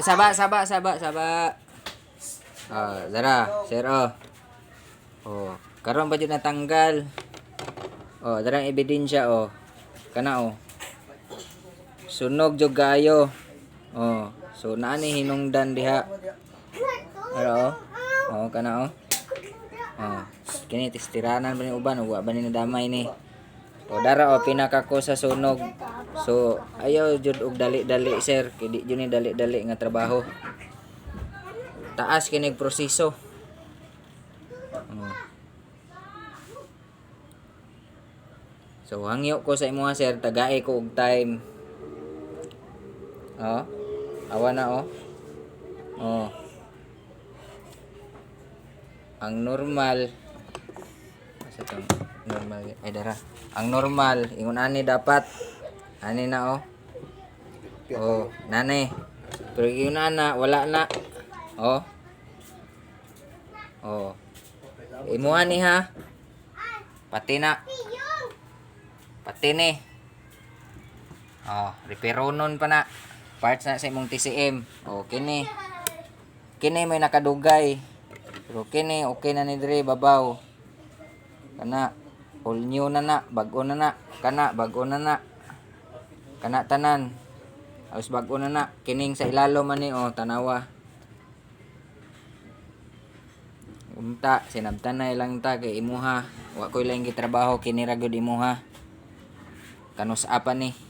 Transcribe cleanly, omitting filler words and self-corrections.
Saba. Zara, sir karon ba jud natanggal? Darang ebidensya Kana Sunog jud kayo. So naa ni hinungdan diha. Pero kana kini tistiranan ba ni uban wa ba ni nadamay ni. Dara pinaka ko sa sunog. So ayaw jud og dali-dali sir, kay di jud ni dali-dali nga trabaho. Taas kinig proseso. So hangyo ko sa imo sir, tagay ko og time. Awa na Ang normal sa tong normal ay dara. Ang normal ingon ani dapat ani na nane. Pero ingon ana wala na. Imuha ni ha. Pati ni. Reparonon pa na. Parts na sa imong TCM. Kini may nakadugay. Pero kini okay na ni dire babaw. Kana all new na bago na kana bago na kana tanan. Halos bago na kining sa ilalo man ni tanawa. Unta sinabtan na ilang ta kay imuha. Wa koy lang gitrabaho kini ra gyud imuha. Kanus apa ni?